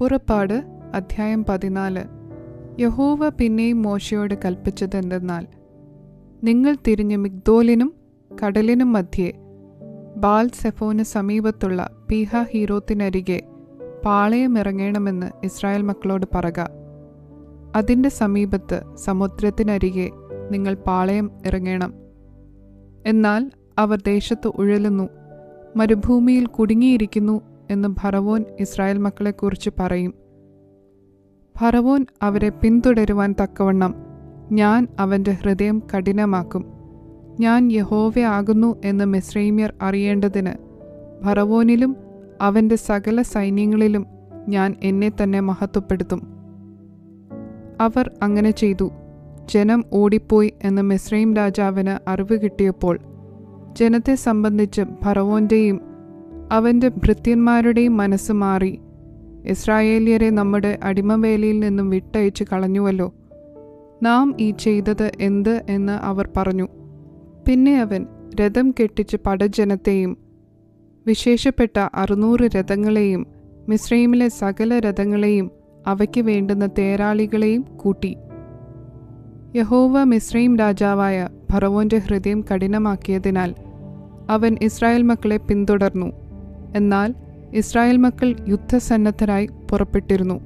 പുറപ്പാട് അധ്യായം 14. യഹോവ പിന്നെയും മോശയോട് കൽപ്പിച്ചതെന്തെന്നാൽ, നിങ്ങൾ തിരിഞ്ഞ് മിഗ്ദോലിനും കടലിനും മധ്യേ ബാൽ സെഫോന് സമീപത്തുള്ള പീഹഹീരോത്തിനരികെ പാളയമിറങ്ങണമെന്ന് ഇസ്രായേൽ മക്കളോട് പറക. അതിൻ്റെ സമീപത്ത് സമുദ്രത്തിനരികെ നിങ്ങൾ പാളയം ഇറങ്ങണം. എന്നാൽ അവർ ദേശത്ത് ഉഴലുന്നു, മരുഭൂമിയിൽ കുടുങ്ങിയിരിക്കുന്നു എന്ന് ഫറവോൻ ഇസ്രായേൽ മക്കളെക്കുറിച്ച് പറയും. ഫറവോൻ അവരെ പിന്തുടരുവാൻ തക്കവണ്ണം ഞാൻ അവൻ്റെ ഹൃദയം കഠിനമാക്കും. ഞാൻ യഹോവ ആകുന്നു എന്ന് മിസ്രൈമ്യർ അറിയേണ്ടതിന് ഫറവോനിലും അവൻ്റെ സകല സൈന്യങ്ങളിലും ഞാൻ എന്നെ തന്നെ മഹത്വപ്പെടുത്തും. അവർ അങ്ങനെ ചെയ്തു. ജനം ഓടിപ്പോയി എന്ന് മിസ്രൈം രാജാവിന് അറിവ് കിട്ടിയപ്പോൾ ജനത്തെ സംബന്ധിച്ച് ഫറവോൻ്റെയും അവൻ്റെ ഭൃത്യന്മാരുടെയും മനസ്സ് മാറി, ഇസ്രായേല്യരെ നമ്മുടെ അടിമവേലയിൽ നിന്നും വിട്ടയച്ചു കളഞ്ഞുവല്ലോ, നാം ഈ ചെയ്തത് എന്ത് എന്ന് അവർ പറഞ്ഞു. പിന്നെ അവൻ രഥം കെട്ടിച്ച് പടജനത്തെയും വിശേഷപ്പെട്ട 600 രഥങ്ങളെയും മിസ്രൈമിലെ സകല രഥങ്ങളെയും അവയ്ക്ക് വേണ്ടുന്ന തേരാളികളെയും കൂട്ടി. യഹോവ മിസ്രൈം രാജാവായ ഫറവോൻ്റെ ഹൃദയം കഠിനമാക്കിയതിനാൽ അവൻ ഇസ്രായേൽ മക്കളെ പിന്തുടർന്നു. എന്നാൽ ഇസ്രായേൽ മക്കൾ യുദ്ധസന്നദ്ധരായി പുറപ്പെട്ടിരുന്നു.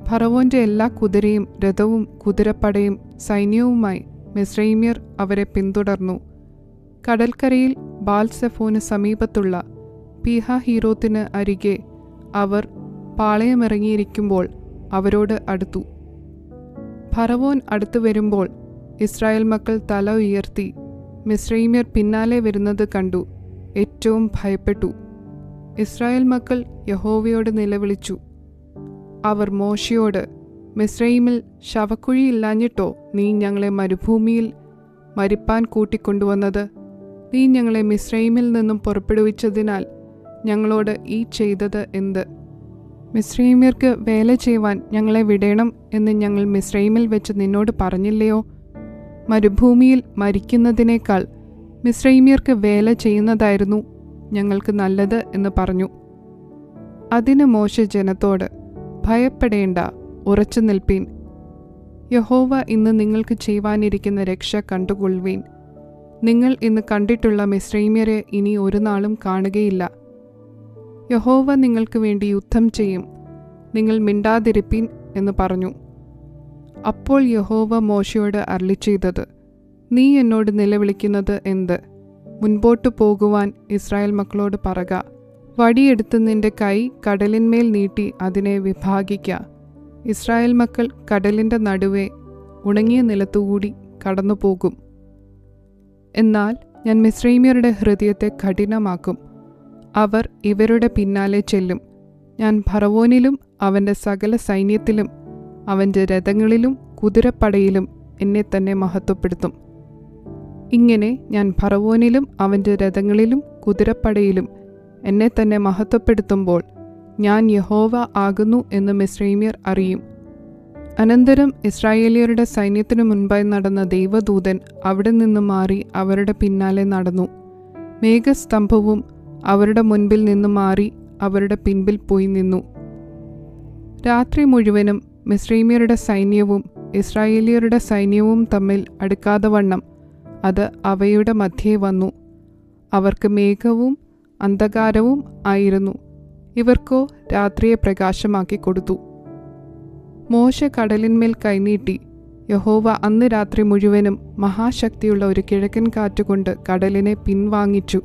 ഫറവോൻ്റെ എല്ലാ കുതിരയും രഥവും കുതിരപ്പടയും സൈന്യവുമായി മിസ്രൈമ്യർ അവരെ പിന്തുടർന്നു. കടൽക്കരയിൽ ബാൽസെഫോന് സമീപത്തുള്ള പീഹഹീരോത്തിന് അരികെ അവർ പാളയമിറങ്ങിയിരിക്കുമ്പോൾ അവരോട് അടുത്തു. ഫറവോൻ അടുത്തു വരുമ്പോൾ ഇസ്രായേൽ മക്കൾ തല ഉയർത്തി മിസ്രൈമ്യർ പിന്നാലെ വരുന്നത് കണ്ടു ഏറ്റവും ഭയപ്പെട്ടു. ഇസ്രായേൽ മക്കൾ യഹോവയോട് നിലവിളിച്ചു. അവർ മോശയോട്, മിസ്രൈമിൽ ശവക്കുഴിയില്ലാഞ്ഞിട്ടോ നീ ഞങ്ങളെ മരുഭൂമിയിൽ മരിപ്പാൻ കൂട്ടിക്കൊണ്ടുവന്നത്? നീ ഞങ്ങളെ മിസ്രൈമിൽ നിന്നും പുറപ്പെടുവിച്ചതിനാൽ ഞങ്ങളോട് ഈ ചെയ്തത് എന്ത്? മിസ്രൈമ്യർക്ക് വേല ചെയ്യുവാൻ ഞങ്ങളെ വിടേണം എന്ന് ഞങ്ങൾ മിസ്രൈമിൽ വെച്ച് നിന്നോട് പറഞ്ഞില്ലയോ? മരുഭൂമിയിൽ മരിക്കുന്നതിനേക്കാൾ മിസ്രൈമ്യർക്ക് വേല ചെയ്യുന്നതായിരുന്നു ഞങ്ങൾക്ക് നല്ലത് എന്ന് പറഞ്ഞു. അതിന് മോശ ജനത്തോട്, ഭയപ്പെടേണ്ട, ഉറച്ചു നിൽപ്പീൻ. യഹോവ ഇന്ന് നിങ്ങൾക്ക് ചെയ്യുവാനിരിക്കുന്ന രക്ഷ കണ്ടുകൊള്ളുവീൻ. നിങ്ങൾ ഇന്ന് കണ്ടിട്ടുള്ള മിസ്രൈമ്യരെ ഇനി ഒരു നാളും കാണുകയില്ല. യഹോവ നിങ്ങൾക്ക് വേണ്ടി യുദ്ധം ചെയ്യും, നിങ്ങൾ മിണ്ടാതിരിപ്പീൻ എന്ന് പറഞ്ഞു. അപ്പോൾ യഹോവ മോശയോട് അരുളിച്ചെയ്തത്, നീ എന്നോട് നിലവിളിക്കുന്നത് എന്ത്? മുൻപോട്ടു പോകുവാൻ ഇസ്രായേൽ മക്കളോട് പറക. വടിയെടുത്ത് നിന്റെ കൈ കടലിന്മേൽ നീട്ടി അതിനെ വിഭാഗിക്ക. ഇസ്രായേൽ മക്കൾ കടലിൻ്റെ നടുവേ ഉണങ്ങിയ നിലത്തുകൂടി കടന്നുപോകും. എന്നാൽ ഞാൻ മിസ്രൈമ്യരുടെ ഹൃദയത്തെ കഠിനമാക്കും. അവർ ഇവരുടെ പിന്നാലെ ചെല്ലും. ഞാൻ ഫറവോനിലും അവൻ്റെ സകല സൈന്യത്തിലും അവൻ്റെ രഥങ്ങളിലും കുതിരപ്പടയിലും എന്നെ തന്നെ മഹത്വപ്പെടുത്തും. ഇങ്ങനെ ഞാൻ ഫറവോനിലും അവൻ്റെ രഥങ്ങളിലും കുതിരപ്പടയിലും എന്നെ തന്നെ മഹത്വപ്പെടുത്തുമ്പോൾ ഞാൻ യഹോവ ആകുന്നു എന്ന് മിസ്രൈമ്യർ അറിയും. അനന്തരം ഇസ്രായേലിയരുടെ സൈന്യത്തിനു മുൻപായി നടന്ന ദൈവദൂതൻ അവിടെ നിന്ന് മാറി അവരുടെ പിന്നാലെ നടന്നു. മേഘസ്തംഭവും അവരുടെ മുൻപിൽ നിന്ന് മാറി അവരുടെ പിൻപിൽ പോയി നിന്നു. രാത്രി മുഴുവനും മിസ്രൈമ്യരുടെ സൈന്യവും ഇസ്രായേലിയരുടെ സൈന്യവും തമ്മിൽ അടുക്കാതെ വണ്ണം അത് അവയുടെ മധ്യേ വന്നു. അവർക്ക് മേഘവും അന്ധകാരവും ആയിരുന്നു, ഇവർക്കോ രാത്രിയെ പ്രകാശമാക്കി കൊടുത്തു. മോശ കടലിന്മേൽ കൈനീട്ടി. യഹോവ അന്ന് രാത്രി മുഴുവനും മഹാശക്തിയുള്ള ഒരു കിഴക്കൻ കാറ്റുകൊണ്ട് കടലിനെ പിൻവാങ്ങിച്ചു,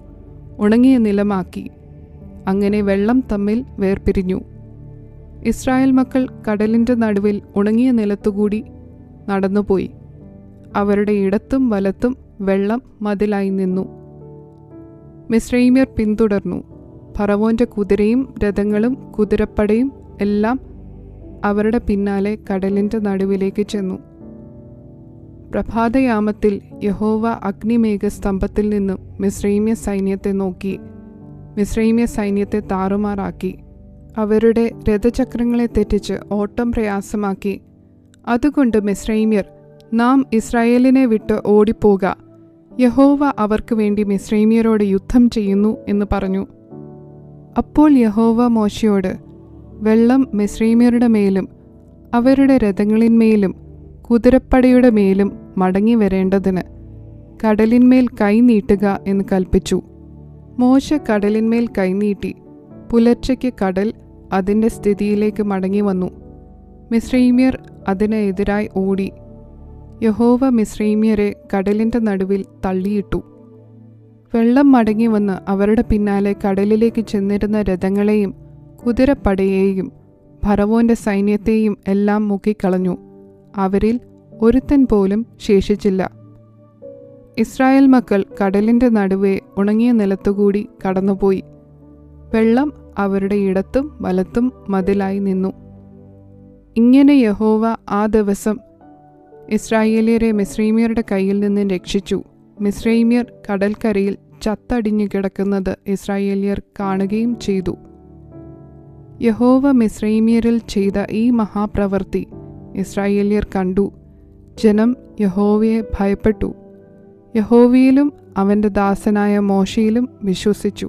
ഉണങ്ങിയ നിലമാക്കി. അങ്ങനെ വെള്ളം തമ്മിൽ വേർപിരിഞ്ഞു. ഇസ്രായേൽ മക്കൾ കടലിൻ്റെ നടുവിൽ ഉണങ്ങിയ നിലത്തുകൂടി നടന്നുപോയി. അവരുടെ ഇടത്തും വലത്തും വെള്ളം മതിലായി നിന്നു. മിസ്രൈമ്യർ പിന്തുടർന്നു. ഫറവോൻ്റെ കുതിരയും രഥങ്ങളും കുതിരപ്പടയും എല്ലാം അവരുടെ പിന്നാലെ കടലിൻ്റെ നടുവിലേക്ക് ചെന്നു. പ്രഭാതയാമത്തിൽ യഹോവ അഗ്നിമേഘസ്തംഭത്തിൽ നിന്നും മിസ്രൈമ്യ സൈന്യത്തെ നോക്കി മിസ്രൈമ്യ സൈന്യത്തെ താറുമാറാക്കി. അവരുടെ രഥചക്രങ്ങളെ തെറ്റിച്ച് ഓട്ടം പ്രയാസമാക്കി. അതുകൊണ്ട് മിസ്രൈമ്യർ, നാം ഇസ്രായേലിനെ വിട്ട് ഓടിപ്പോക, യഹോവ അവർക്ക് വേണ്ടി മിസ്രൈമ്യരോട് യുദ്ധം ചെയ്യുന്നു എന്ന് പറഞ്ഞു. അപ്പോൾ യഹോവ മോശയോട്, വെള്ളം മിസ്രൈമ്യരുടെ മേലും അവരുടെ രഥങ്ങളിന്മേലും കുതിരപ്പടയുടെ മേലും മടങ്ങി വരേണ്ടതിന് കടലിന്മേൽ കൈ നീട്ടുക എന്ന് കൽപ്പിച്ചു. മോശ കടലിന്മേൽ കൈനീട്ടി. പുലർച്ചയ്ക്ക് കടൽ അതിൻ്റെ സ്ഥിതിയിലേക്ക് മടങ്ങി വന്നു. മിസ്രൈമ്യർ അതിന് എതിരായി ഓടി. യഹോവ മിസ്രൈമ്യരെ കടലിൻ്റെ നടുവിൽ തള്ളിയിട്ടു. വെള്ളം മടങ്ങി വന്ന് അവരുടെ പിന്നാലെ കടലിലേക്ക് ചെന്നിരുന്ന രഥങ്ങളെയും കുതിരപ്പടയെയും ഫറവോന്റെ സൈന്യത്തെയും എല്ലാം മുക്കിക്കളഞ്ഞു. അവരിൽ ഒരുത്തൻ പോലും ശേഷിച്ചില്ല. ഇസ്രായേൽ മക്കൾ കടലിൻ്റെ നടുവേ ഉണങ്ങിയ നിലത്തുകൂടി കടന്നുപോയി. വെള്ളം അവരുടെ ഇടത്തും വലത്തും മതിലായി നിന്നു. ഇങ്ങനെ യഹോവ ആ ദിവസം ഇസ്രായേല്യരെ മിസ്രൈമ്യരുടെ കയ്യിൽ നിന്ന് രക്ഷിച്ചു. മിസ്രൈമ്യർ കടൽക്കരയിൽ ചത്തടിഞ്ഞു കിടക്കുന്നത് ഇസ്രായേല്യർ കാണുകയും ചെയ്തു. യഹോവ മിസ്രൈമ്യരിൽ ചെയ്ത ഈ മഹാപ്രവൃത്തി ഇസ്രായേല്യർ കണ്ടു. ജനം യഹോവയെ ഭയപ്പെട്ടു. യഹോവയിലും അവൻ്റെ ദാസനായ മോശയിലും വിശ്വസിച്ചു.